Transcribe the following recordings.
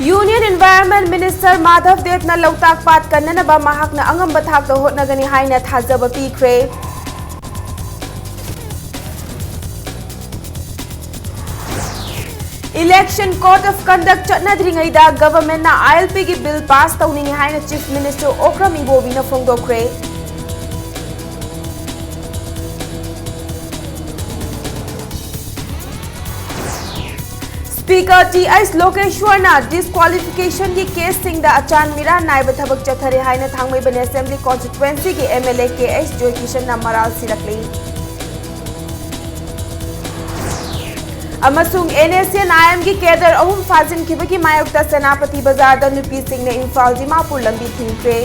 Union Environment Minister Madhav Devna Lautak Pat Kannanaba Mahakna Angamba Thakta Hotnagani Haina Thazaba Pikre. Election Code of Conduct Chatnadringaida Government na ILP ki bill pass tawning haina Chief Minister Okram Ibobina Fongdokre. Speaker T.I. Lokeshwarna disqualification ki case singda achan mira naiba thabak chathare haina thangmai bane assembly constituency ki MLA KH Joy Kishan na maral sirakli. Amasung NSN IM ki cadre ahum fazin kibaki mayokta Senapati Bazar da Nupi Singh ne Imphal Dimapur lambi thingkre.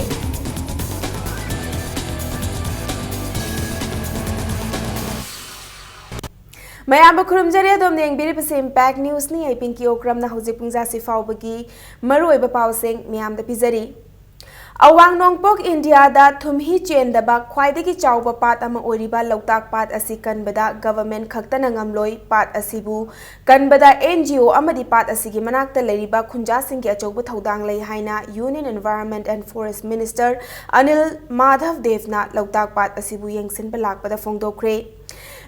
Mayam Kurumjari Domne Biri Pase Impact News ni ay Pinky Okram na Hausi Pungza si Faubagi Maroi Bapau Singh Miam da Pizari. Awang Nongpok India da Thumhi Chen da ba Khwaidagi Chawba Pat ama Oriba Lautak Pat asi Kanbada Government Khaktana Ngamloi Pat asibu Kanbada NGO amadi Pat asigi Manakta Leriba Khunja Singh ki Achauba Thaudang lei haina Union Environment and Forest Minister Anil Madhav Devna Lautak Pat asibu yengsin balakpada Fongdokre.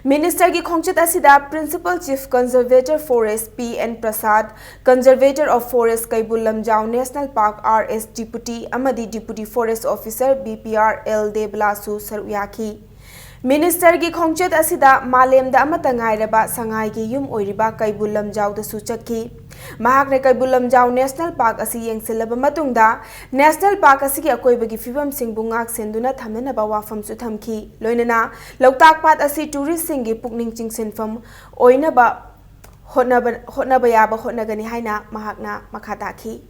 Minister ki khongchat asida Principal Chief Conservator Forest P.N. Prasad, Conservator of Forest Kaibul Lamjau National Park R.S. Deputy Amadi Deputy Forest Officer BPR L. Deblasu Saruyaki. Minister ki khongchat asida Malem da amatangai raba sangai ki yum oiriba Kaibul Lamjau da suchaki. Mahak ne Kaibul Lamjau National Park asi yengsilaba matungda National Park asi ki akoibagi fibam sing bungak senduna thamna ba wafam su thamki loinana Lautak Pat asi tourist sing gi pukning chingsenfam oina ba hotna ba ya ba hotnagani haina mahakna makhata ki.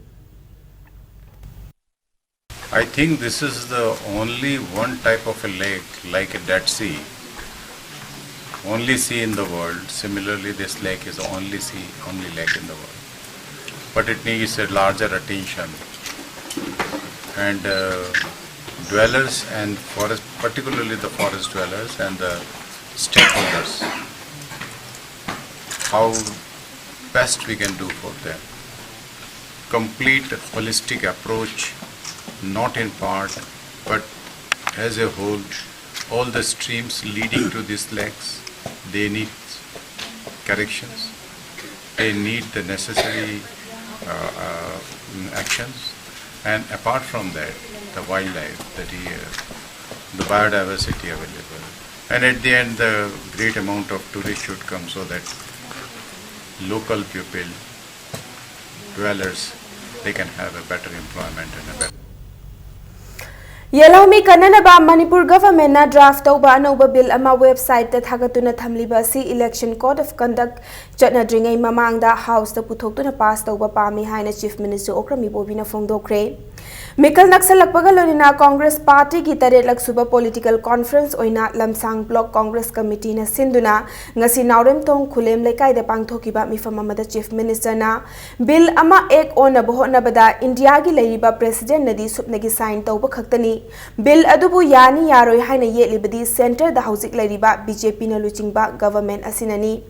I think this is the only one type of a lake, like a Dead Sea, only sea in the world. Similarly, this lake is the only lake in the world. But it needs a larger attention. And dwellers and forest, particularly the forest dwellers and the stakeholders, how best we can do for them. Complete holistic approach, not in part, but as a whole. All the streams leading to these lakes, they need corrections. They need the necessary actions. And apart from that, the wildlife, the deer, the biodiversity available. And at the end, the great amount of tourists should come so that local people, dwellers, they can have a better employment and a better. Yellow me Kananaba Manipur government na draft over Anova bill ama website that Hagatuna Tamliba si election code of conduct Chatna Dringa Mamanga House the Putokuna passed over Pami Haina Chief Minister Okrami Bobina Fongdokre. Mikal Naksalak Pagalorina Congress Party Gitaret Laksuba Political Conference Oina Lamsang Block Congress Committee na Sinduna Ngasi Naurem Tong Kulem Lekai the Pangtokiba Mifamama Chief Minister na Bill Ama Ek Ona Bohona Bada India gi Leriba President Nadi Supnagi sign Tauba Kaktani Bill Adubu Yani Yaroi Haina Yetlibadi Center the Housing Leriba BJP na Luchingba Government Asinani.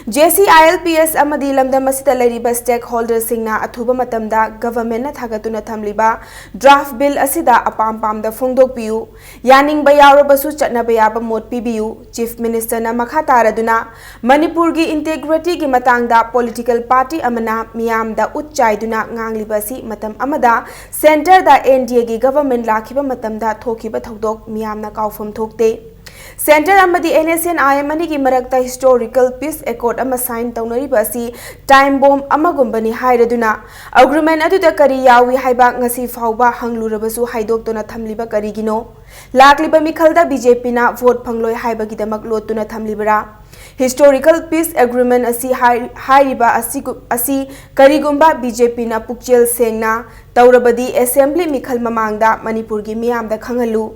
JCILPS amadi lamdam asita leriba stakeholders singna athuba matamda government na thagatuna thamliba draft bill asida apam pam da phongdok piu yaning bayaro basu chatna bayaba mot pibiu chief minister na makha taraduna manipur gi integrity gi matangda political party amana miyam da utchaiduna ngangliba si matam amada center da NDA gi government lakhiba matamda thokiba thodok miyam na kaufam thokte. Center amadi NSN IMani ki marakta historical peace accord ama sign taunari basi time bomb ama gumbani hairaduna agreement aduda kari yawi haiba ngasi fauba hanglurabasu haidokdona thamliba karigino lakliba mikhalda BJP na vote phangloi haiba gidamak lotuna thamlibara historical peace agreement asi hairiba asi karigumba BJP na pukchel sengna taurabadi assembly mikhal mamangda manipur gi miyamda khangalu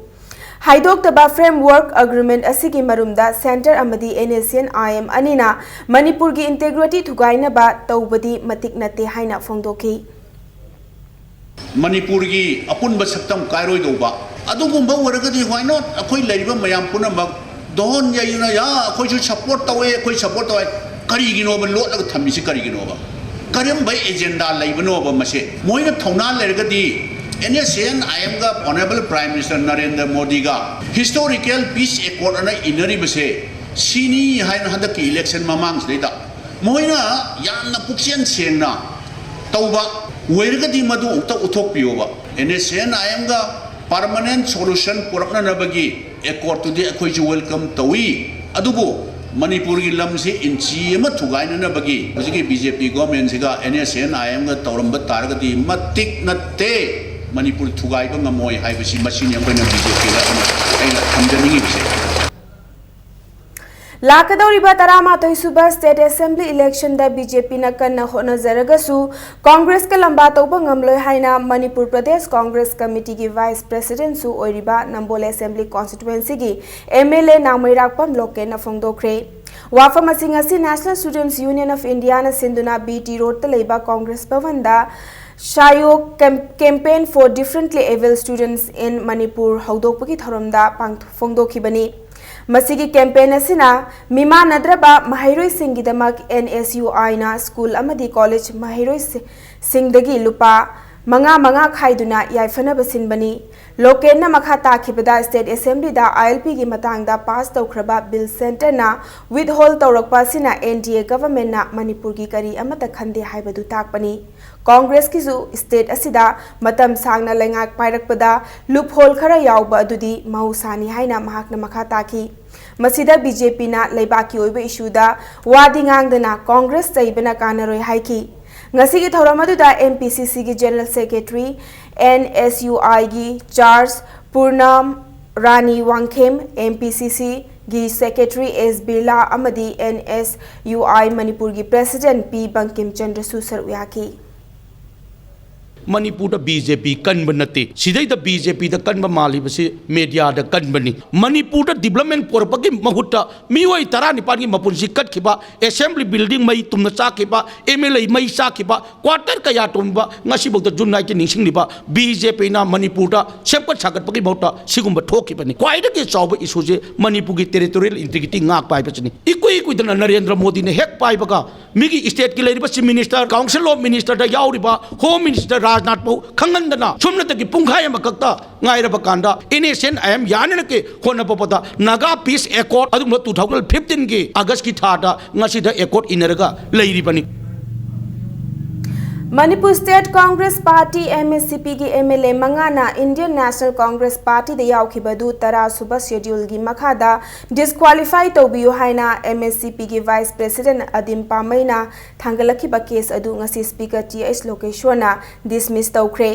Haidok taba framework agreement asigi marumda center amadi NSN IM anina Manipur gi integrity thugaina ba taubadi matik nate haina phongdoki Manipur gi apun ba saktam kairoi doba adugumba waragadi why not akoi leriba mayam punama don yayuna ya akoi support tawe akoi support tawe karigino ba lot lag thamisi karigino ba ꯀꯔꯝꯕ agenda ꯂꯩꯕꯅꯣꯕ ꯃꯁꯦ ꯃꯣꯏꯅ ꯊꯧꯅꯥ ꯂꯩꯔꯒꯗꯤ NSN IMꯒ Honorable Prime Minister Narendra Modiga historical peace accord ana inaribase sini haina handaki election mamangsida moina yamna pukchen sengna tauba wergadi madu ukta uthokpiyoba NSN IMga permanent solution purakna nabagi accord to the akhoi welcome tawi adubu Manipur ki lamsi inchi ama thugaina nabagi hojiki BJP government siga NSN IMga tawramba taragadi matik natte Manipur thugai ba ngamoi haibasi machine yang koina BJP la aina thamjani bise Lakadoriba Taramathoi Suba State Assembly election da BJP na kanna honazaragasu Congress ka lamba tawba ngamloi haina Manipur Pradesh Congress Committee ki Vice President su oiriba Nambole Assembly Constituency ki MLA Namairakpam Loke na phongdokre Wafam asing asi National Students Union of India na sinduna BT Road ta leiba Congress Bhavan da Shayo campaign for differently able students in Manipur haudokpagi thoramda phongdokhibani Masigi campaign asina mima nadraba mahairoi singidamak NSUI na school amadi college mahairoi singdagi lupa manga khaiduna yaifana basinbani loken na makha takhibada state assembly da ILP gi matangda pass tawkhraba bill center na withhold tawrakpa sina NDA government na Manipur gi kari amata khande haibadu takpani Congress ki su state asida matam sangna lengak pairakpada loophole khara yawba adudi mausani haina mahakna makha takhi masida BJP na leibaki oiba issue da wadi ngangdana Congress saibana kanaroi haiki ngasi gi thoramadu da MPCC gi General Secretary NSUI gi Charles Purnam Rani Wangkhem MPCC gi Secretary S Birla amadi NSUI Manipur gi President P Bankim Chandra Susar uyaki Manipur da BJP kanba nate sidai da BJP da kanba mali base media da kanbani Manipur da development porpagi mahutta miwai tarani pani mapunsi kat khiba assembly building mai tumna cha khiba MLA mai cha khiba quarter kaya tumba ngasi bok da junai ki ningsing liba BJP na Manipur da sempat sagat pagi bauta sigumba thokibani kwaida ke chawba issue je Manipur gi territorial integrity ngak pai bachani ikui da Narendra Modi ne hek pai baga migi state ki leiriba chief minister council of minister da yauriba home minister Rajnath Pau Kangandana Sumnata ki Punghaya Makakta Ngaira Bakanda NSN IM Yanana ke Hona Popota Naga Peace Accord Adum 2015 ki August ki thada ngasida accord inaraga leiribani Manipur State Congress Party MSCP ki MLA mangana Indian National Congress Party da yaukibadu tara suba schedule gi makhada disqualify tobiyu haina MSCP ki Vice President Adim Pamaina thangalakhiba case adu ngasi Speaker TS Lokeshwana dismiss tawkhre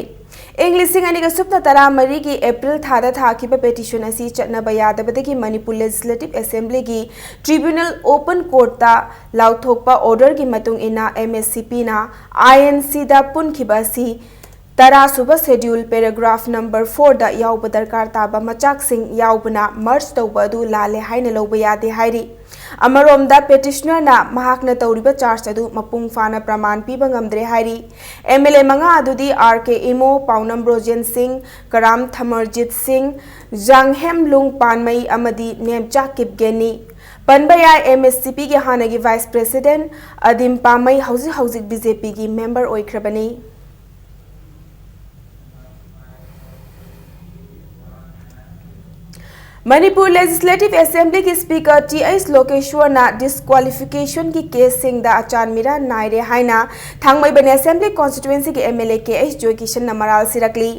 Englishing ani ga supna tara mari ki April thada thakiba petition asi chatna bayadabadagi Manipur Legislative Assembly gi Tribunal Open Court ta lauthokpa order gi matung ina MSCP na INC da punkhiba si tara suba schedule paragraph number 4 da yawba darkar taba machak sing yawbana merge tawba du lale haina loba yade hairi Amarom da petitioner na mahakna tawriba charge adu mapung fana praman piba ngamdre hairi MLA manga adudi RK Imo Paunam Brojen Singh Karam Thamarjit Singh Janghem Lung Panmai amadi Nemcha Kipgeni Panbaya MSCP ge hanagi Vice President Adim Pamai hauzik BJP gi member oikrabani Manipur Legislative Assembly ki Speaker T.S. Lokeshwana disqualification ki case sing da achan mira naire haina thangmai bane Assembly constituency ki MLA K.H. Joy Kishan namaral sirakli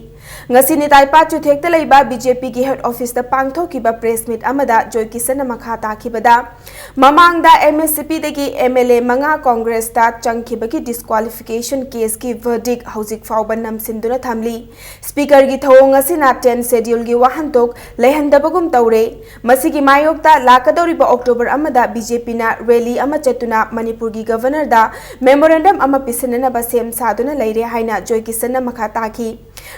ngasi ni taipa chuthekta leiba BJP ki head office da pangtho ki ba press meet amada Joy Kishan namakha ta khibada mamang da MSCP de ki MLA manga Congress ta changkhiba ki disqualification case ki verdict hauzik fauban nam sinduna thamli Speaker gi thong ngasi na 10 schedule gi wahantok lehandabagum tawre masigi mayokta lakadoriba October amada BJP na rally ama chatuna Manipur gi governor da memorandum ama pisanana ba sem saduna leire haina Joy Kishan namakha takhi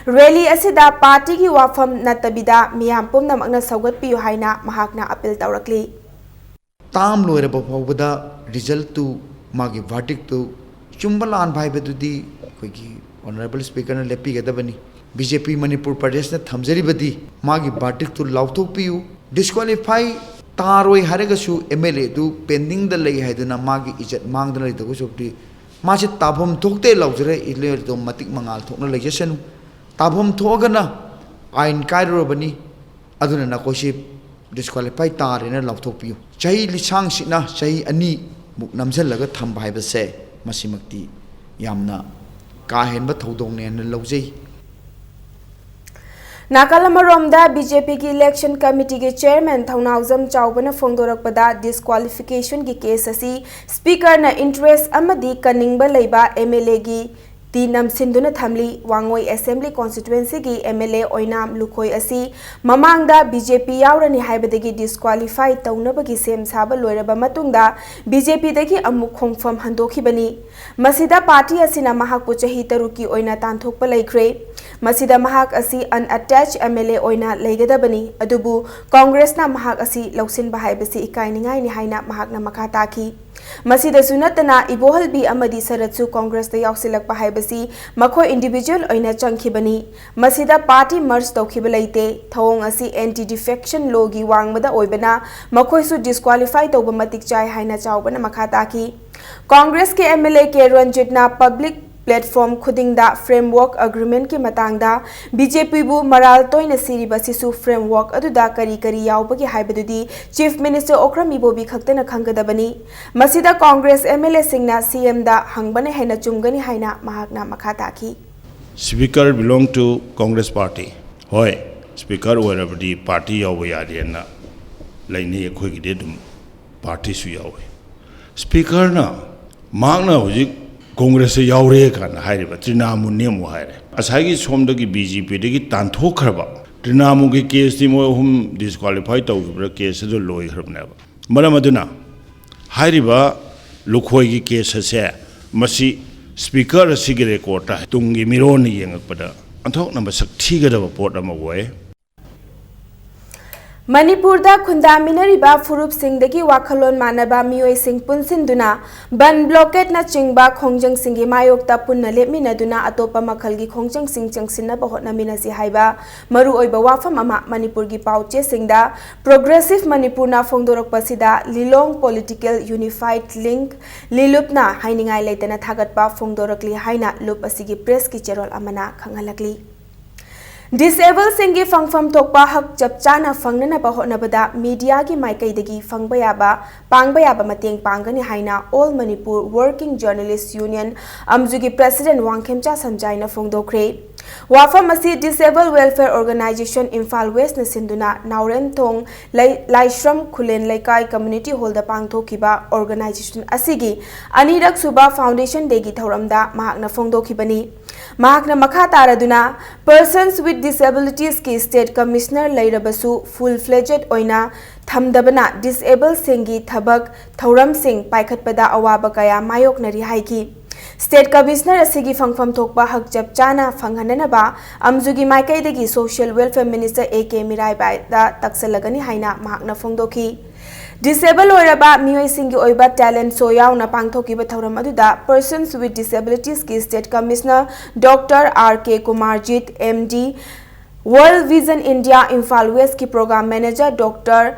rally asida party ki wafam natabida miyam pumna magna saugat piyu haina mahakna appeal tawrakli tam loiraba fawbada result tu magi verdict tu chumbalan bhai bedudi koigi honorable speaker na lepi gadabani BJP Manipur Pradesh na thamjari badi magi verdict tu lauthok piyu disqualify taroi haragashu MLA du pending da lei haiduna magi ijat mangdana lei dagu chopti मासे ताभम थोकते लौजरे इले तो मतिक मंगाल थोकना लेजसनु ताभम थोगना आइन कायरोबनी अदुना नकोसी disqualify तारेना लौथोकपियो चाही लिसांग सिना चाही अनि मुक नमजलगा thumb हाइबसे मसिमक्ति यामना का हेनबा थौदोंने न लौजै नाकालमरोमदा बीजेपी की इलेक्शन कमिटी के चेयरमैन थौनाउजम चाउबना फोंदोरकपदा डिस्क्वालिफिकेशन की केस असी स्पीकर न इंटरेस्ट अमदी कनिंगबा लेबा एमएलए की ती नमसिंदुना थमली वांगोई असेंबली कॉन्स्टिट्युएंसी की एमएलए ओइनाम लुखोई असी ममांगदा बीजेपी यावरनी हाइबदगी डिस्क्वालीफाई तौनबगी सेम साबा लोइरबा मतुंगदा बीजेपी दगी अमुक खोंगफम हंदोखिबनी मसिदा पार्टी असिना महाकपु चही तरुकी ओइना तांथोकपा लेख्रे मसिदा महाक असी अनअटैच एमएलए ओइना लेगदबनी अदुबु कांग्रेसना महाक असी लौसिनबा हाइबसी इकाइनिंगाइनि हाइना महाकना मखा ताखी मसिदसु नतना इबोहलबी अमदी सरतसु कांग्रेस दा यावसिलकपा हाइबसी मखोय इंडिविजुअल ओइना चंखिबनी मसिदा पार्टी मर्ज तौखिबा लेते थौंग असी एंटी डिफेक्शन लॉ गी वांगबदा ओइबना मखोयसु डिस्क्वालीफाई तौबा मतिक चाय हाइना चावबना मखा ताखी कांग्रेस के एमएलए के रंजितना पब्लिक प्लेटफॉर्म खुदिंगदा फ्रेमवर्क अग्रीमेंट के मतांगदा बीजेपी बु मराल तोइना सिरिबसिसु फ्रेमवर्क अदुदा करी करी यावबगी हाइबदुदी चीफ मिनिस्टर ओक्रम इबोबी खक्तना खंगदबनी मसिदा कांग्रेस एमएलए सिंगना सीएम दा हंगबने हेना चुमगनी हाइना महाकना मखा ताखी speaker belong to Congress party होय स्पीकर ओरबदी पार्टी याव यादेना लाइने अखोयगिदे दुम पार्टी सु यावे स्पीकर ना मांगना हुजिक कांग्रेस से यावरे कान हाइरिबा त्रिनामु नेमु हाइरे असाइगी सोमदगी बीजेपी दगी तांथोखरबा त्रिनामु के केस ति मो हम डिस्क्वालीफाई तौगिब्रा केस दो लोइखरबनेबा मरम अदुना हाइरिबा लुखोयगी केस से मसी speaker असिगी record Tungi मिरोन येंगपदा अंथोक number सक्थीगदबा pot अमा वय मणिपुरदा खुंदामिनरिबा फुरुप सिंगदगी वाखलोन मानबा मियोय सिंग पुनसिंदुना बन ब्लॉकेट ना चिंगबा खोंजंग सिंगी मायोक्ता पुन्ना लेमिनदुना अतोपा मखलगी खोंजंग सिंग चंगसिना बहोटनामिनसी हाइबा मरु ओइबा वाफम अमा मणिपुर की पाउचे सिंगदा प्रोग्रेसिव मणिपुर ना फोंदोरकपसिदा लिलोंग पॉलिटिकल यूनिफाइड लिंक लिलुपना हाइनिंगाई लेतना थागतपा फोंदोरकली हाइना लुप असिगी प्रेस की चेरोल अमना खंगलकली डिसेबल सिंगी फंगफम थोकपा हक चपचाना फंगननबा होटनबदा मीडिया की माइकैदगी फंगबयाबा पांगबयाबा मतेंग पांगनी हाइना all Manipur working journalist union अमजुगी प्रेसिडेंट वांगखेमचा समजाइना फोंदोखरे वाफम असी disable welfare organisation Imphal west न सिंधुना नाउरेन थोंग लाइश्रम खुलेन लेकाई कम्युनिटी हॉल दा पांगथोखिबा ऑर्गेनाइजेशन असिगी अनिरक सुबा फाउंडेशन देगी थौरमदा महाकना फोंदोखिबनी महाकना मखा तारदुना पर्सन्स विथ डिसेबिलिटीज की स्टेट कमिश्नर लेरबसु फुल फ्लेजेड ओइना थमदबना डिसेबल सिंगी थबक थौरम सिंग पाइखतपदा अवाबा कया मायोकनरी हाइकी स्टेट कमिश्नर असिगी फंगफम थोकपा हक जब चाना फंगहननबा अमजुगी माइकैदगी सोशल वेलफेयर मिनिस्टर ए.के. मिराइबाइदा तक्सलगनी हाइना महाकना फोंदोखी डिसेबल ओइरबा मियोय सिंगी ओइबा टैलेंट शो यावना पांगथोकिबा थौरम अदुदा पर्सन्स विथ डिसेबिलिटीज की state commissioner doctor R K. Kumarjit MD. World vision India Imphal west की प्रोग्राम मैनेजर डॉक्टर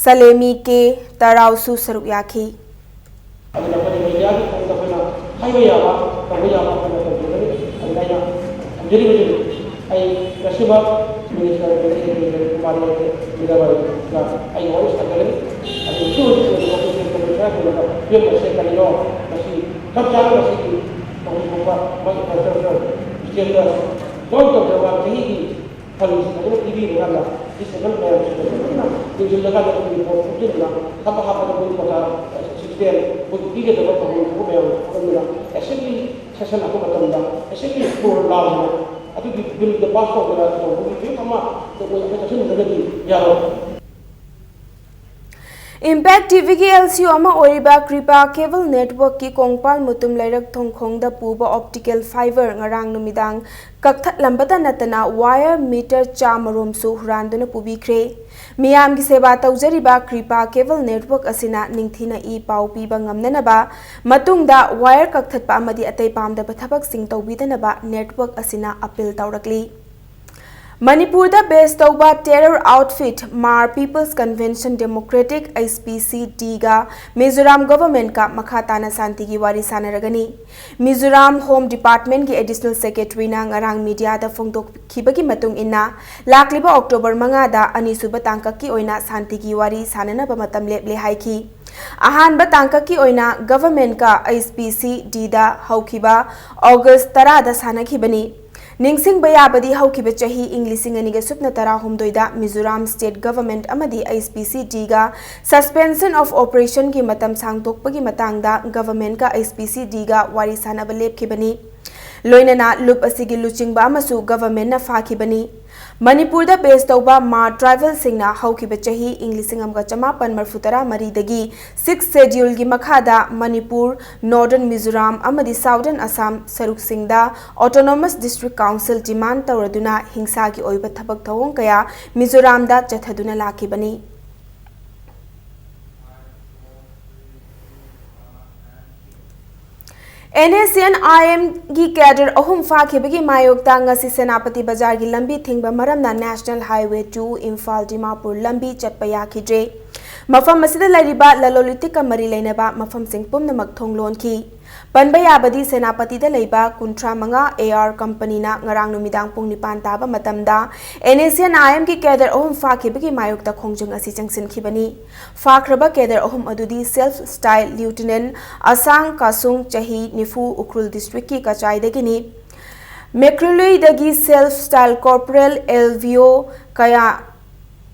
सलेमी के तराउसु सरुक याखी इम्पैक्ट टीवी की एलसीओ कृपा केबल नेटवर्क की कोंगपाल मुतुम लेरक थोंगखोंगदा पुबा ऑप्टिकल फाइबर ngarang नुमिदांग कक्थलंबदा नतना वायर मीटर चामरोमसु हुरानदुना पुबिख्रे मियाम की सेवा तौजरिबा कृपा केबल नेटवर्क असिना निंगथिना ई पाउ पीबा ngamnanaba matungda वायर कक्थतपा अमदी अतै पामदबा थबक सिंग तौबिदनबा नेटवर्क असिना appeal तौरकली Manipurda based tauba terror outfit Mar People's Convention Democratic SPCD ga Mizoram government ka makhatana santi gi wari sanaragani. Mizoram Home Department gi additional secretary na ngarang media da phongdok khibagi matung inna lakliba October manga da anisuba tangka ki oina santi gi wari sanana ba matam leple haiki. Ahan ba tangka ki oina government ka SPCD da haukiba August 10 da sanakhibani. Ningsing bayabadi haukiba chahi Englising aniga supna tara humdoida Mizoram State Government amadi SPCD ga suspension of operation ki matam sangtokpagi matangda government ka SPCD ga wari sanaba lepkhibani. Loinana loop asigi luchingba amasu government na fakhibani. Manipur da based tauba Ma tribal singna haukiba chahi Englising amga chamapan marfutara maridagi 6 schedule gi makhada Manipur, Northern Mizoram amadi Southern Assam saruk singda Autonomous District Council demand tauraduna hingsa gi oiba thabak thawong kaya Mizoram da chathaduna lakibani. NSNIM gi cadre ahum fakhibagi mayokta ngasi Senapati Bazar gi lambi thingba maramna National Highway 2 Imphal Dimapur lambi chatpa yakhidre. Mafam masida lariba lalolitika mari leinaba mafam sing pumnamak thonglon ki. Panbayabadi Senapati da leiba kuntra manga AR company na ngarang numidang pung nipan taba matamda NSNIM ki cadre ahum fakhibagi mayokta khongjung asi changsin khibani. Fakraba cadre ahum adudi self style lieutenant Asang Kasung chahi Nifu Ukrul district ki kachai dagini. Mekrului dagi self style corporal LVO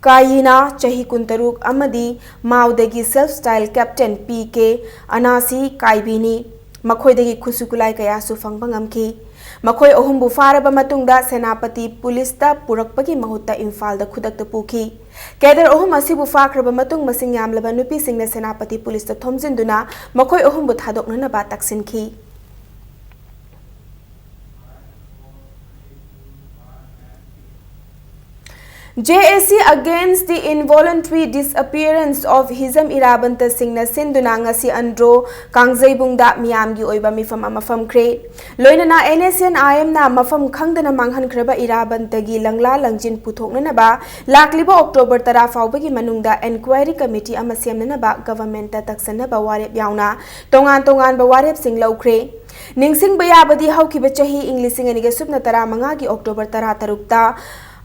Kayina chahi kuntaruk amadi Maudagi self style captain PK Anasi Kaibini. Makoidagi khusukulai kaya su fangbang amki. Makoi ohumbu faraba matungda Senapati police ta purakpagi mahutta Imphal da khudak ta puki. Kader ohum asibu fakraba matung masing yamlaba nupi singna Senapati police ta thomjinduna makoi ohumbu thadokna na ba taksinki. JAC against the involuntary disappearance of Hizam Irabanta Singna Sinduna ngasi andro Kangzaibungda miyamgi oiba mifam amafam kre. Loinana NSNIM na mafam khangdana manghan kraba Irabanta gi langla langjin puthokna na ba lakliba October 10 faubagi manungda inquiry committee ama semna na ba government ta taksana ba warep yauna tongan ba warep sing laukre. Ningsing bayabadi haukiba chahi Englising aniga supna tara manga gi October 10 ta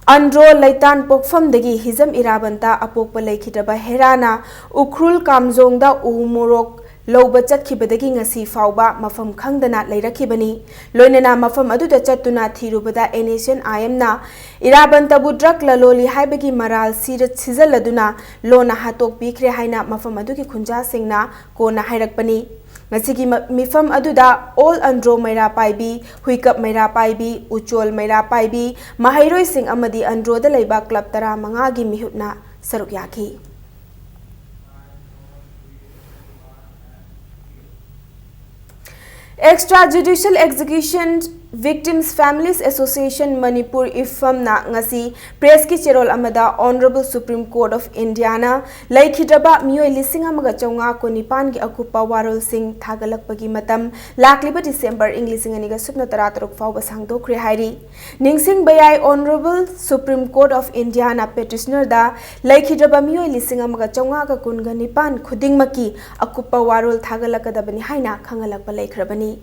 Andro Laitan Pokfam dagi Hizam Irabanta apokpa laikhidaba Herana Ukrul Kamzongda Umurok Loba chatkibadagi ngasi fauba mafam khangdana lairakhibani. Loinana mafam aduda chattuna thirubada NSNIM na Irabanta bu drug laloli haibagi maral sizaladuna lona hatok pikre haina mafam adugi khunja singna kona hairakpani. Ngasigi mifam aduda all andro maira paibi huikap maira paibi uchol maira paibi mahairoi sing amadi andro da leiba club tara manga gi mihutna saruk yakhi. Extrajudicial Execution Victims Families Association Manipur IFAM na ngasi press ki cherol amada Honorable Supreme Court of India na laikhidaba miyoi lising amaga chawnga ko nipan gi akupa warol sing thagalakpagi matam lakliba December Englising aniga supna tarataruk fawba sangdokre hairi. Ningsing bayai Honorable Supreme Court of India na petitioner da laikhidaba miyoi lising amaga chawnga ka kunga nipan khudingmaki akupa warol thagalakadabani haina khangalakpa laikhrabani.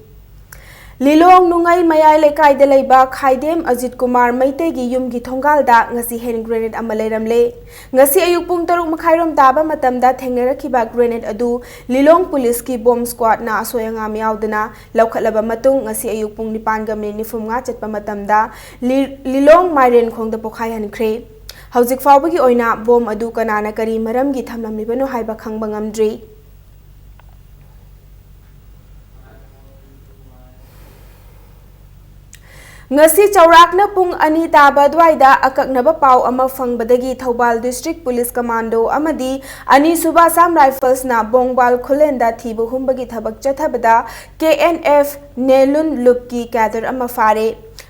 Lilong nungai mayai lekai de leiba Khaidem Ajit Kumar Maite gi yum gi thongal da ngasi hand grenade amaleiramle ngasi ayuk pung 3 makhairom taba matamda thengnarakhiba grenade adu Lilong police ki bomb squad na asoyanga miyaudana laukhatlaba matung ngasi ayuk pung 9:45 chatpa matamda Lilong Mairen khongda pokhai hankhre hauzik fawbagi oina bomb adu kanana kari maram gi thamlamlibano haiba khangba ngamdri. Ngasi chaurakna pung ani taba dwaida akaknaba pau ama fangbadagi Thoubal District Police Commando amadi ani suba Assam Rifles na Bongbal Khulenda thibu humbagi thabak chathabada KNF Nelun Lupki kadar ama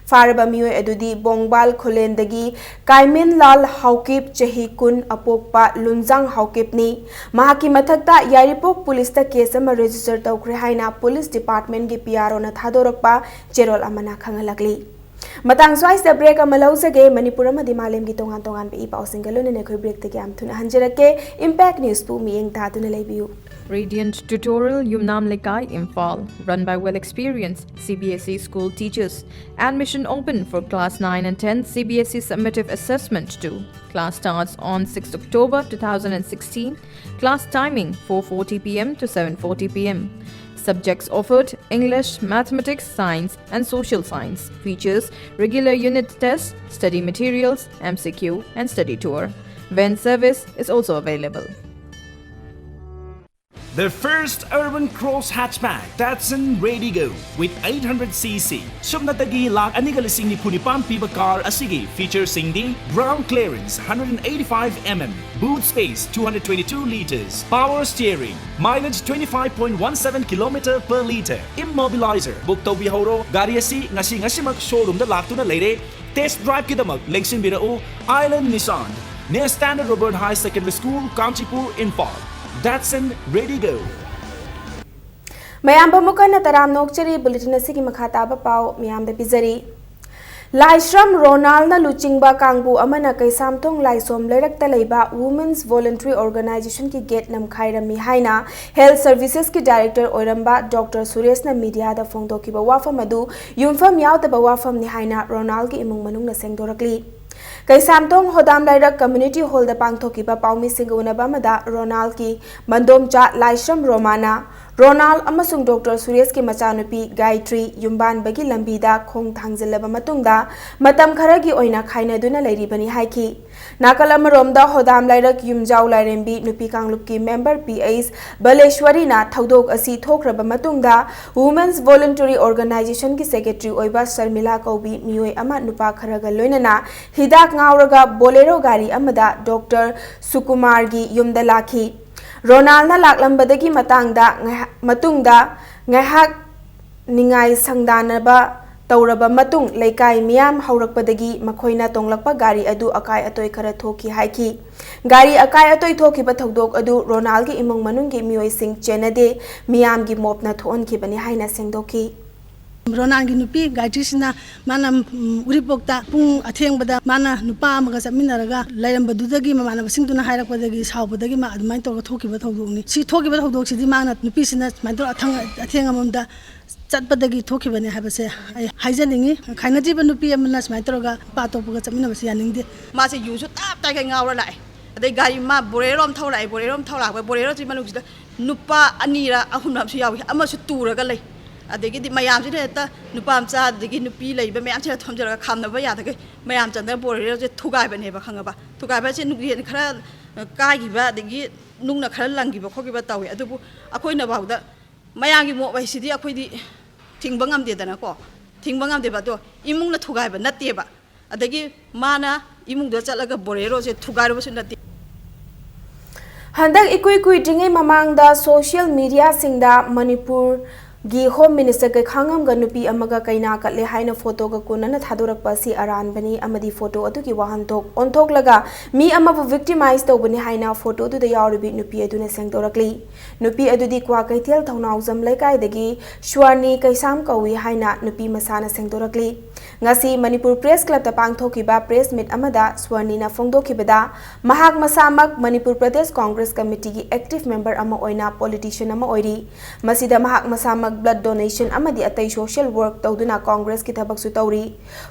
faraba miyoi adudi Bongbal Khulendagi Kaimin Lal Haukip chahi kun apokpa Lunjang Haukip ni mahaki mathakta Yaripok Police ta case ama register tawkhre haina Police Department gi PRO na thadorakpa cherol amana khangalakli. Matang swaisa break amalausa ge Manipur amadi malem gi tongan tongan be ipa singalone ne khoi break te gyam thuna hanjarake impact news pu mi eng ta tuna leibiu. Radiant Tutorial Yumnam Lekai Imphal, run by well-experienced CBSE school teachers. Admission open for Class 9 and 10 CBSE Summative Assessment 2. Class starts on 6th October 2016. Class timing 4:40 p.m. to 7:40 p.m. Subjects offered: English, Mathematics, Science and Social Science. Features: regular unit tests, study materials, MCQ and study tour. Van service is also available. The first urban cross hatchback, Datsun Ready Go, with 800cc. Subnatagi lak anigalasing ni Punipan piba car asigi features singdi ground clearance 185 mm, boot space 222 liters, power steering, mileage 25.17 km per liter, immobilizer. Book to bihoro gari asi ngasi mak showroom da laktuna leire. Test drive kidamak lengsin birao Island Nissan near Standard Robert High Secondary School, Kanchipur, Imphal. Datsun Ready Go. Mayam pamukana taram nokchari bulletin asigi makhata ba pau miyam da pizari. Laishram Ronald na luchingba kangbu amana kaisam thong laisom lerak ta leiba Women's Voluntary Organization ki gate nam khairami haina Health Services ki Director oiramba Dr. Suresh na media da phongdoki ba wafam adu yumfam yaw ta ba wafam ni haina Ronald ki imung manung na sengdorakli. Kaisamtong Hodam Lairak Community Hall da pangthoki ba paumi singuna ba mada Ronald ki mandom cha Laishram Romana Ronald amasung Dr. Suresh ki machanupi Gayatri Yumban bagi lambi da khong thangjilaba matungda matam kharagi oina khaina duna lairibani haiki nakalam romda Hodam Lairak Yumjau Lairembi nupi kanglup ki member PAs Baleshwari na thaudok asi thokraba matungda Women's Voluntary Organization ki secretary oiba Sharmila Kaubi mioi ama nupa kharaga loinana hidak ngauraga bolero gari amada Dr. Sukumar gi yumda lakhi Ronald na laklambadagi matungda ngahak ningai sangdanaba tauraba matung laikai miyam haurakpadagi makhoina tonglakpa gari adu akai atoi khara thoki haiki gari akai atoi thoki ba thodok adu Ronald gi imong manungi mioi sing chenade miyam gi mopna thon ki bani haina sengdoki Ronald nupi Gayatri mana uripokta pung athengbada mana nupa amaga chaminaraga lairambadudagi mamana basingtuna hairakpadagi saubadagi ma adumai torga thokiba thodokni si thokiba thodok sidi mana nupi sina maidor athengamamda chatpadagi thokibane habase haijaningi khainajiba nupi amana smaitorga patopaga chaminabase yaningde mase yusu tap tai kai ngawra lai adai gari ma borerom tholak ba borero ji manuk nupa anira ahunam su yawi amasu turaga lai adegi di mayam ji ta nupam cha adegi nupi leiba mayam che thomjara khamnaba yadage mayam chandra borero je thugai bane ba khangaba thugai ba che nugi khara kai gi ba adegi nungna khara langi ba khogi ba tawi adubu akoi na bawda mayam gi mo bai sidi akoi di thingba ngamde dana ko thingba ngamde ba do imung na thugai ba natte ba adegi mana imung do chalaga borero je thugai ba su natte handak ikui dringai mamangda social media singda Manipur gi Home Minister ke khangam ga nupi amaga kaina katle haina photo ga kunana thadorak pasi aran bani amadi photo adu ki wahan tok onthok laga mi amabu victimize to bani haina photo du da yawribi nupi adu ne sengdorakli nupi adu di kwa kaithel thonau jam laikai dagi shwarni kaisam kawi haina nupi masana sengdorakli ngasi Manipur Press Club ta pangthoki ba press meet amada Swarni na phongdoki beda mahak masamak Manipur Pradesh Congress Committee gi active member ama oina politician ama oiri masida mahak masamak blood donation amadi atai social work tawduna Congress ki thabak su tawri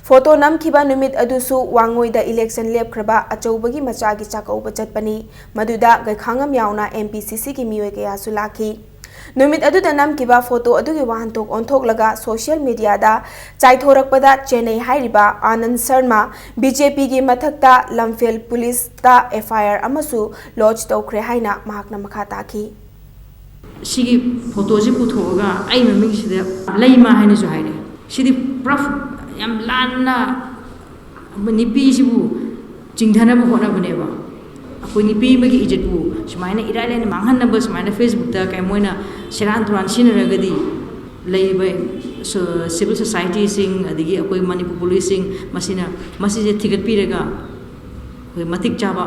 photo namkhiba numit adusu wangoi da election lepkraba achobagi macha gi chakau bachatpani maduda gaikhangam yauna MPCC ki mioi kaya su lakhi numit adu da namkiba photo adu gi wahantok onthok laga social media da chaithorakpada Chennai hairiba Anand Sharma BJP gi mathakta Lamphel police ta FIR amasu lodge tawkhre haina mahakna makha takhi sigi photo ji puthoga ai maming sida leima haina jo haire sidi prof yam lanna nipi sibu jingthana ba hona baneba akoi nipi magi ijet bu sumaina iraile ni manghan number sumaina Facebook ta kai moina seran turan sinaragadi leiba civil society sing adigi akoi Manipur police sing masije thigat pirega koi matik chaba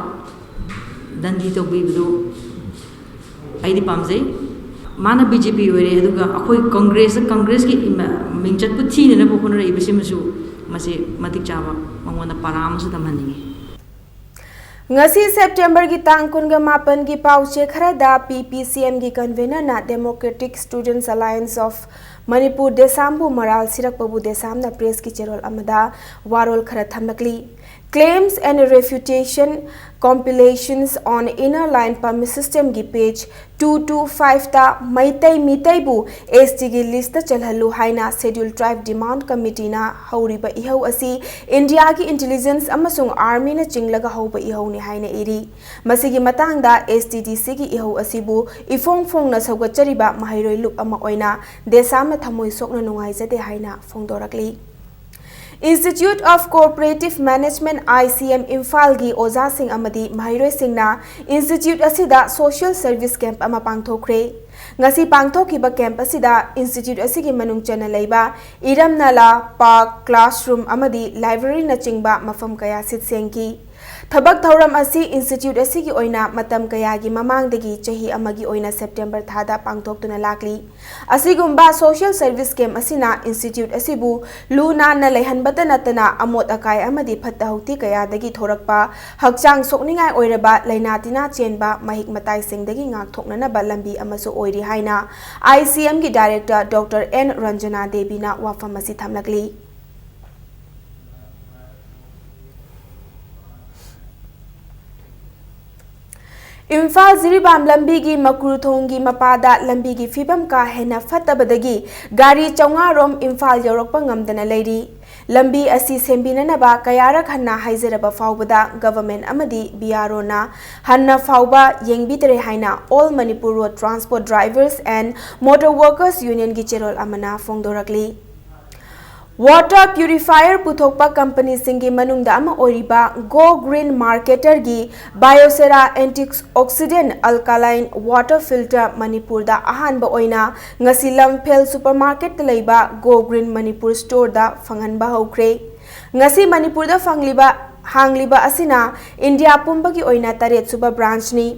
dandi to bidu aidi pamjai mana BJP were aduga akoi Congress ki mingchat pu thine na bokona ibisimusu masi matik chaba mangona param su tamhaningi ngasi September gi tang kun ga mapan gi pauche khara da PPCM gi convener na Democratic Students Alliance of Manipur Desambu Maral Sirak Babu Desam na press ki cherol amada warol khara thamnakli claims and refutation compilations on inner line permit system gi page 225 ta maitai mitai bu ST gi list ta chalhalu haina scheduled tribe demand committee na hauriba ihau asi India gi intelligence amasung army na chinglaga hauba ihau ni haina iri masigi matang da STDC gi ihau asibu ifong fong na sauga chariba mahairoi luk ama oina desam na thamoi sokna nungai jade haina fongdorakli Institute of Cooperative Management ICM Imphal gi Oza Singh amadi Mahiroi Singh na Institute asida Social Service Camp ama pangthokre ngasi pangthokiba camp asida Institute asigi manung chana leiba Iram Nala Park Classroom amadi Library na chingba mafam kaya sit sengki Thabak thauram asi Institute asigi oina matam kaya gi mamangdagi chahi amagi oina September thada pangthoktuna lakli asigumba social service camp asina Institute asibu luna na leihanbata natana amot akai amadi phatta hauti kaya dagi thorakpa hakchang sokningai oiraba lainatina chenba mahik matai singdagi ngak thoknana ba lambi amasu oiri haina ICM gi director Dr N Ranjana Devi na wafam asi thamlakli Imphal Ziribam lambi gi Makuruthong gi mapada lambi gi fibam ka hena fatabadagi gari chaunga rom Imphal yorokpa ngamdana leiri lambi asi sembinanaba kayarak hanna haizaraba faubada government amadi BRO na hanna fauba yengbitare haina All Manipur Road Transport Drivers and Motor Workers Union gi cherol amana fongdorakli Water purifier puthokpa company singi manungda ama oriba Go Green Marketer gi Biosera antioxidant alkaline water filter Manipur da ahanba oina ngasi lamphel supermarket leiba Go Green Manipur store da fanghanba hokre ngasi Manipur da hangliba asina India pumba gi oina taret suba branch ni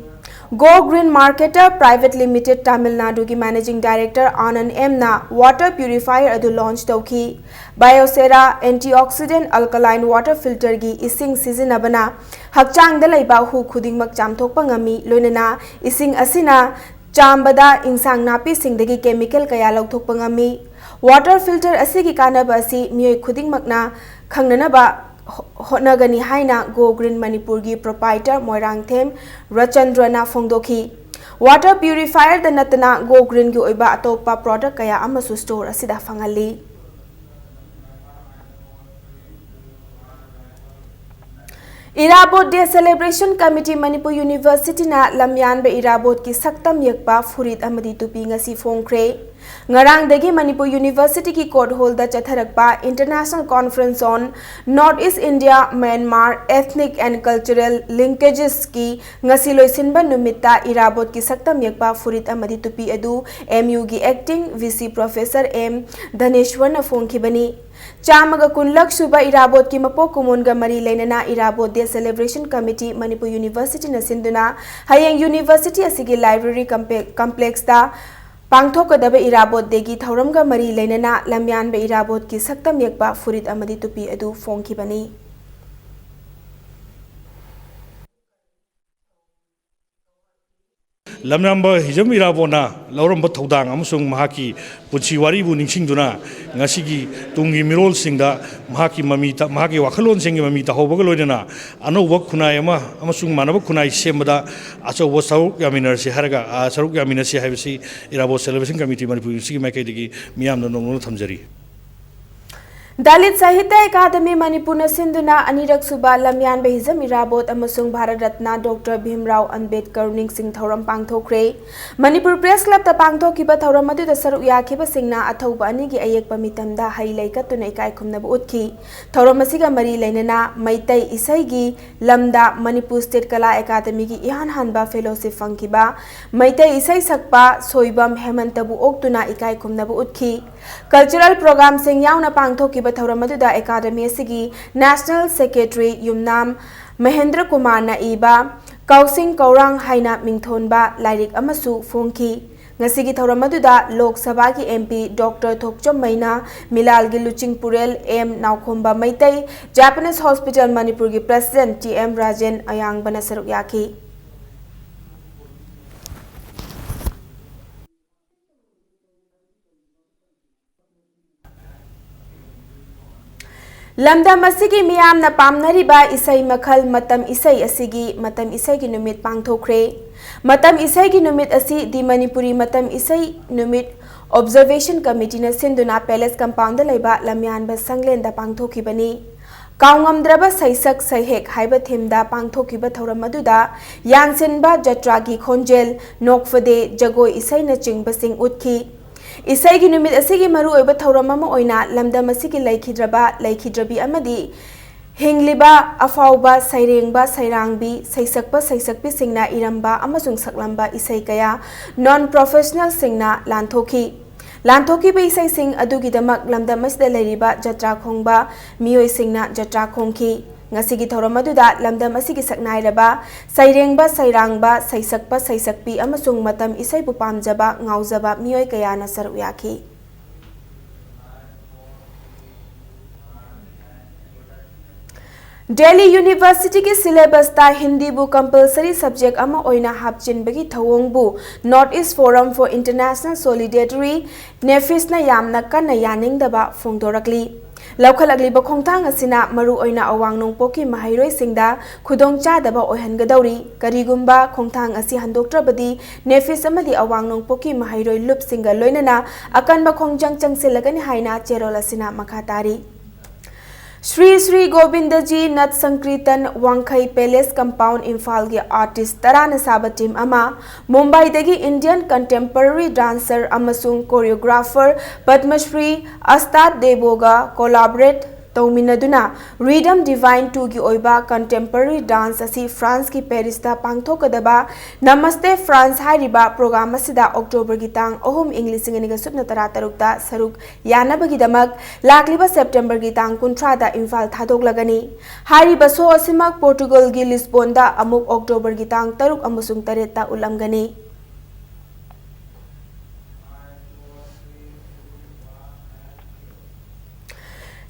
Go Green Marketer Private Limited Tamil Nadu ki Managing Director Anand M na water purifier adu launch tauki Biosera antioxidant alkaline water filter gi ising sizinabana hakchang da laiba hu khudingmak chamthokpa ngami loinana ising asina chambada insang napi singdagi chemical kaya lauthokpa ngami water filter asigi kanaba asi miyoi khudingmakna khangnanaba Honagani haina Go Green Manipur gi proprietor Moirangthem Rachandrana Fongdoki water purifier da natana Go Green gi oiba atopa product kaya amasu store asida fangali Irabot Day Celebration Committee Manipur University na lamyan be Irabot ki saktam yakpa furit amadi tupi ngasi fongkre ngarang dagi Manipur University ki court hall da chatharakpa International Conference on North East India Myanmar Ethnic and Cultural Linkages ki ngasi loisinba numitta Irabot ki saktam yakpa furit amadi tupi adu MU gi acting VC Professor M Dhaneshwar na fongkhibani Chamaga kunlak suba Irabot ki mapo kumunga mari lainana Irabot Day Celebration Committee Manipur University na sinduna hayang University asigi library complex ta pangthokadaba Irabot Day gi thauramga mari lainana lamyan be Irabot ki saktam yakpa furit amadi tupi adu fongkhibani lamnamba hijam irabona lauramba thodang amusung mahaki punchi wari bu ningsingduna ngasigi tungi mirol singda mahaki mamita mahaki wakhalon singi mamita hobaga loidena anoba khunai ama amusung manaba khunai semada achobo saruk yaminer se haraga saruk yaminer se haibisi irabo celebration committee manipur sigi makai digi miyamna nongno thamjari Dalit Sahitya Academy Manipur na sinduna anirak suba lamyan behizam Irabot amasung Bharat Ratna Dr Bhimrao Ambedkar ning sing thauram pangthokre Manipur Press Club ta pangthokiba thauram adu da saruk yakhiba singna athauba ani gi ayekpa mitamda hailai ka tunai kai khumna bu utkhi thauram asiga mari lainana maitai isai gi lamda Manipur State Kala Academy gi ihan hanba fellowship fangkiba maitai isai sakpa soibam hemantabu oktuna ikai khumna bu utkhi cultural program sing yauna pangthokiba Thauramadu Academy Sigi National Secretary Yumnam Mahendra Kumar na iba Kausing Kaurang Haina Mingthonba Lairik Amasu Fongki ngasi gi thoram aduda Lok Sabha ki MP Dr. Thokcham Maina Milal gi Luching Purel M Naukhomba Maitai Japanese Hospital Manipur gi President TM Rajan Ayang bana saruk yaki Lamda masigi miyam na pamnariba isai makhal matam isai asigi matam isai gi numit pangthokre matam isai gi numit asi di Manipuri matam isai numit observation committee na sinduna palace compound da laiba lamyan ba sanglen da pangthokibani kaungamdraba saisak saihek haiba themda pangthokiba thoram aduda yangsenba jatra gi khonjel nokfade jagoi isai na chingba sing utkhi isai gi numit asigi maru oiba thoram ama oina lamdam asigi laikhidrabi amadi hingliba afauba sairengba sairangbi saisakpa saisakpi singna iramba amasung saklamba isai kaya non professional singna Lanthoki ba isai sing adugidamak lamdam asida lairiba jatra khongba miyoi singna jatra khongki ngasigi thoram aduda lamdam asigi saknairaba sairengba sairangba saisakpa saisakpi amasung matam isai bu pamjaba ngaujaba miyoi kayana saru yaki Delhi University ki syllabus ta Hindi bu compulsory subject ama oina hapchin bagi thawong bu North East Forum for International Solidarity Nefis na yamna kana yaning daba phongdorakli Laukhalagli ba khongthang asina maru oina awang nongpoki mahairoi singda khudong cha daba oihangadawri karigumba khongthang asi handoktrabadi Nefis amadi awang nongpoki mahairoi lup singa loinana akanba khongjang changselagani haina cherol asina makhatari Sri Govindaji Nath Sankirtan Wangkhai Palace Compound Imphal gi artist Tarana Saba team ama Mumbai dagi Indian contemporary dancer amasung choreographer Padma Shri Astad Deboga collaborate Tauminaduna Rhythm Divine 2 gi oiba contemporary dance asi France ki Paris da pangthokadaba Namaste France hairiba program asida October gi tang ohum English ngani ga subna tara tarukta saruk yanabagi damak lakliba September gi tang kuntra da Imphal thadok lagani hairiba so asimak Portugal gi Lisbon da amuk October gi tang taruk amusung tareta ulamgani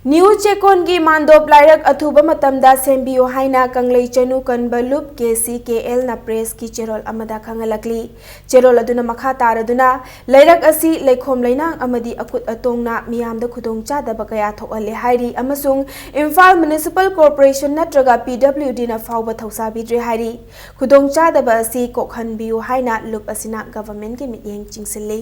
New Chekon gi mandop lairak athuba matamda sembiyo haina kanglei chanu kanba loop KCKL na press ki cherol amada khangalakli cherol aduna makha taraduna lairak asi leikhom leinang amadi akut atongna miyamda khudong chadaba kaya thokale hairi amasung Imphal Municipal Corporation natraga PWD na fawba thausa bidre hairi khudong chadaba asi kokhanbiyo haina loop asina government ki mityeng chingsilli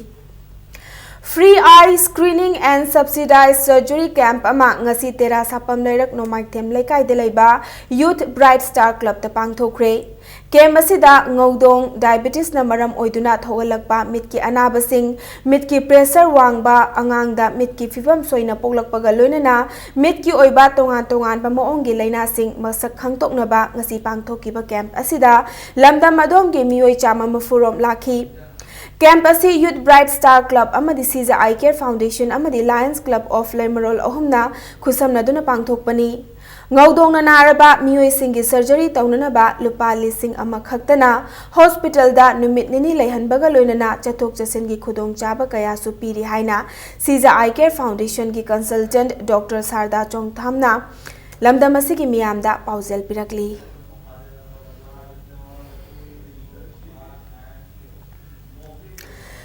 Free eye screening and subsidized surgery camp ama ngasi tera sapam lairak nomai them laikai de laiba Youth Bright Star Club ta pangthokre camp asida ngaudong diabetes na maram oiduna thogalakpa mitki anabasing mitki pressure wangba angangda mitki fibam soina poklakpaga loinana mitki oiba tongan ba moonggi laina sing masak khangtoknaba ngasi pangthokiba camp asida lamdam adonggi miyoi chama mafurom lakhi Camp asi Youth Bright Star Club amadi Siza Eye Care Foundation amadi Lions Club of Lemerol ahumna khusamna duna pangthokpani ngaudong na naraba miyoi singi surgery taunana ba lupa lising ama khaktana hospital da numit nini leihanbaga loinana chathok chasen gi khudong chaba kaya su piri haina Siza Eye Care Foundation gi consultant Dr. Sarda Chongthamna lamdam asigi miyamda paujel pirakli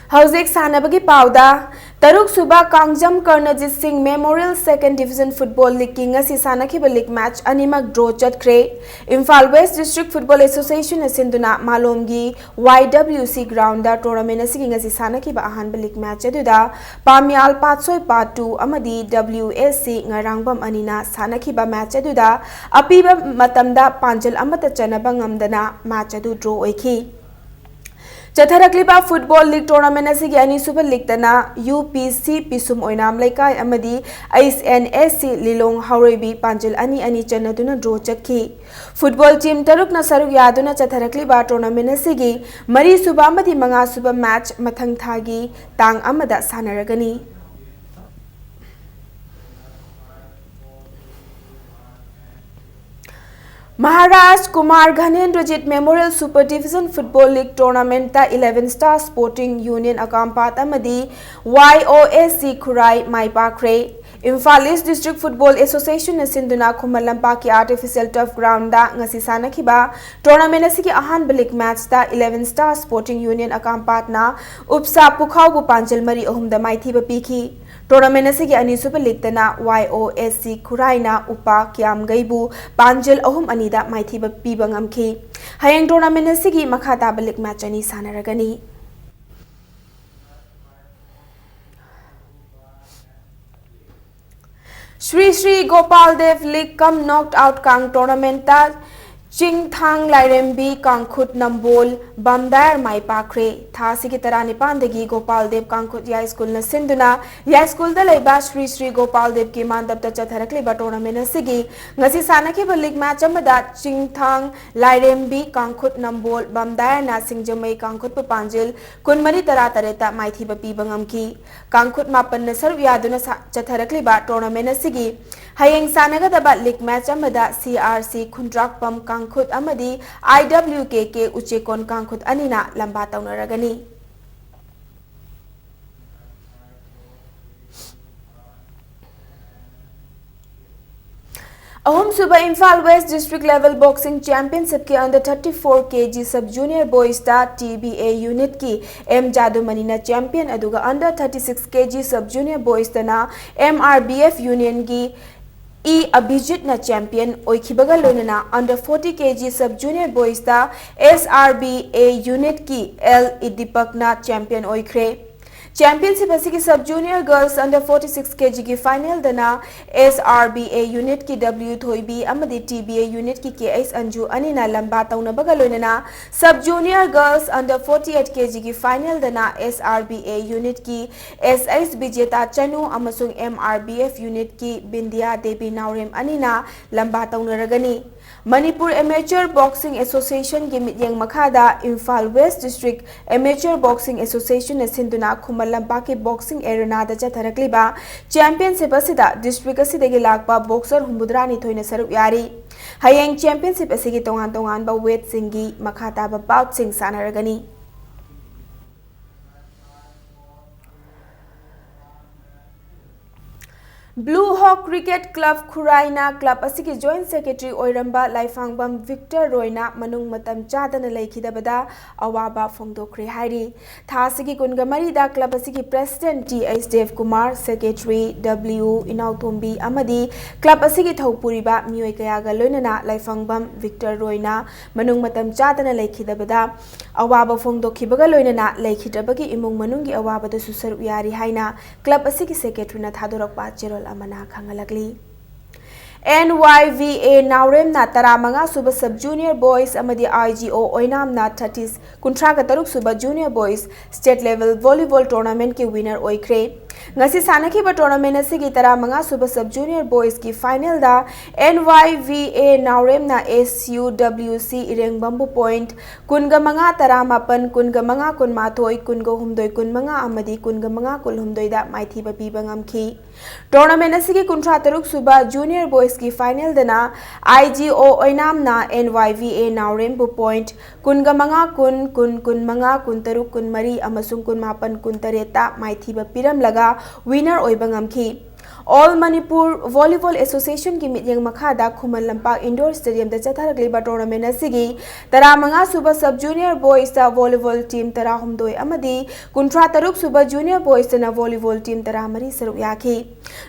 Hauzik Sanabagi Pauda Taruk Suba Kangjam Karnajit Singh Memorial 2nd Division Football League King asi Sanakiba League match animak draw chatkre Imphal West District Football Association asinduna Malomgi YWC ground da tournament asi asi Sanakiba ahanba league match aduda Pamyal Patsoi Part 2 amadi WSC ngarangbam anina Sanakiba match aduda apiba matamda Panjal amata chanaba ngamdana match adu draw oiki Chatharakliba Football League Tournament asigi ani super league tana UPC Pisum Oinam Laikai amadi ISNSC Lilong Haurebi Panjal ani chanaduna draw chakhi Football team taruk na saruk yaduna Chatharakliba Tournament asigi Mari suba amadi manga suba match mathang thagi tang amada sanaragani Maharashtra Kumar Ghanendrajit Memorial Super Division Football League Tournament ta 11 Star Sporting Union Akampat amadi YOSC Khurai Mai Pakre Imphal East District Football Association na sinduna Khumal Lampa ki artificial turf ground da ngasi sanakhiba tournament asigi ahanba league match ta 11 Star Sporting Union Akampat na Upsa Pukhau bu Panjal Mari ahum da maithiba pikhi tournament asigi ani super league tana YOSC Khurai na upa kyam gaibu Panjal ahum ani da maithiba piba ngamkhi hayeng tournament asigi makha taba league match ani sanaragani Shri Shri Gopal Dev League Cum Knocked Out Kang Tournament ta Ching Thang Lairembi Kangkhut Nambol Bamdair Mai Pakre Thasi ki tarani pandagi Gopal Dev Kangkhut Yai School na sinduna Yai School da laiba Shri Shri Gopal Dev ki mandap ta chatharakli ba tournament asigi ngasi sanaki ba league match amada Ching Thang Lairembi Kangkhut Nambol Bamdair na Singjamai Kangkhut Panjil kunmari tara tareta maithi ba pi bangamki Kangkhut mapan na sarv yaduna chatharakli ba tournament asigi hayeng sanagadaba league match amada CRC Khundrak Pam Kangkhut amadi IWKK Uchekon Kangkhut anina lamba taunaragani Ahum Suba Imphal West District Level Boxing Championship के under 34 kg Sub Junior Boys ta TBA unit की M Jadumani na champion aduga under 36 kg Sub Junior Boys ta na MRBF Union की E Abhijit na champion oikhibaga loinana under 40 kg Sub Junior Boys ta SRBA unit की L Idipak na champion oikhre Championship asigi Sub Junior Girls under 46 kg की final dana SRBA unit की W Thoibi amadi TBA unit की KS Anju anina lamba tauna bagaloinana Sub Junior Girls under 48 kg की final dana SRBA unit की SS Bijeta Chanu amasung MRBF unit की Bindia Devi Naurem anina lamba tauna ragani Manipur Amateur Boxing Association की मित्यंग मखादा Imphal West District Amateur Boxing Association ने सिंधुना खुमल लंपा के boxing arena दा चथरकलिबा championship असिदा district असिदगी लाकबा boxer हुंबुद्रानी थोइना सरुक यारी हयेंग championship असिगी तोंगान तोंगान बा wait सिंगी मखाता बा बाउट सिंग सानरगनी Blue Hawk Cricket Club Khuraina Club asigi Joint Secretary Oiramba Laifangbam Victor Royna manung matam chadana laikhidabada awaba phongdokre hairi thasigi kungamari da club asigi President TH Dev Kumar Secretary W Inautombi amadi club asigi thaupuriba mioi kayaga loinana Laifangbam Victor Royna manung matam chadana laikhidabada awaba phongdokhibaga loinana laikhidabagi imung manungi awaba da susaru yari haina club asigi secretary na thadorakpa cherol amana khangalagli NYVA Naurem na taramanga suba sub junior boys amadi IGO oinam na 30 kuntra ka taruk suba junior boys state level volleyball tournament ke winner oikre ngasi sanaki ba tournament asigi taramanga suba sub junior boys ki final da NYVA Naurem na SUWC ireng bambu point kunga manga taramapan kunga manga kunmathoi kunga humdoi kunmanga amadi kunga manga kulhumdoi da maithi ba pi bangamki tournament asigi kuntra taruk suba junior boys की final दना IGO ओइनाम ना NYVA नाउरेम बु point कुनगा मंगा कुन कुन कुन मंगा कुन तरुक कुन मरी अमसुंग कुन मापन कुन तरेता माइथीबा पिरम लगा winner ओइबंगमखी All Manipur Volleyball Association की मित्यंग मखादा खुमल लंपाक इंडोर स्टेडियम दा चथारगलिबा टूर्नामेंट असigi तरामंगा सुबह सब जूनियर बॉयज दा वॉलीबॉल टीम तरा हुमदोय अमदी कुंट्रा तरुक सुबह जूनियर बॉयज दा वॉलीबॉल टीम तरा मरी सरुक याखी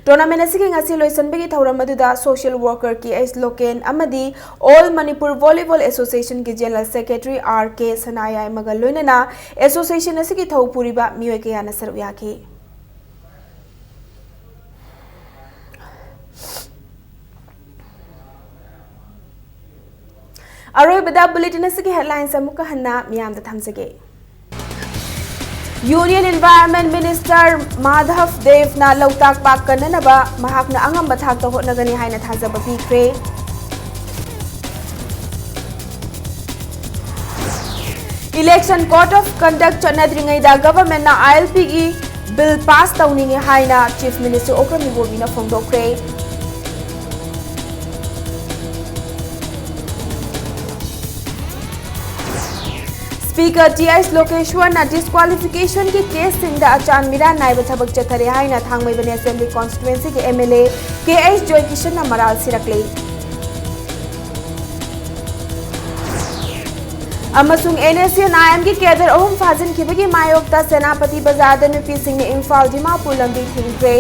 टूर्नामेंट असigi ngasi loisanbegi thauram aduda social worker की एस लोकेन अमदी All Manipur Volleyball Association की जनरल सेक्रेटरी RK सनाया मगल लोइनना एसोसिएशन असigi थौपुरिबा मियोय कयाना सरुक याखी अरोइबदा बुलेटिन असगी हेडलाइंस अमुक हन्ना मियामदा थमसगे union environment minister Madhav Dev ना लौताक पाक कननबा महाकना अंगम बथाक तो होनगनी हाइना थाजब पीख्रे इलेक्शन कोड ऑफ कंडक्ट चनद्रिंगैदा गवर्नमेंट ना ILP की बिल पास तौनिंगे हाइना चीफ मिनिस्टर ओक्रमी बोबीना फोंदोख्रे स्पीकर टी.एच. लोकेश्वर डिस्क्वालिफिकेशन की केस अचान मिरा नाइब थबक चथरे हाइना थांगमैबन असेंबली कॉन्स्टिट्यूएंसी के एमएलए के.एच. जॉय किशन मराल सिरकले अमसुंग NSCN-IM की कैडर अहुम फाजिन खिबगी मायोक्ता सेनापति बाजार नुपी सिंह इम्फाल दिमापुर लंबी थिंग्रे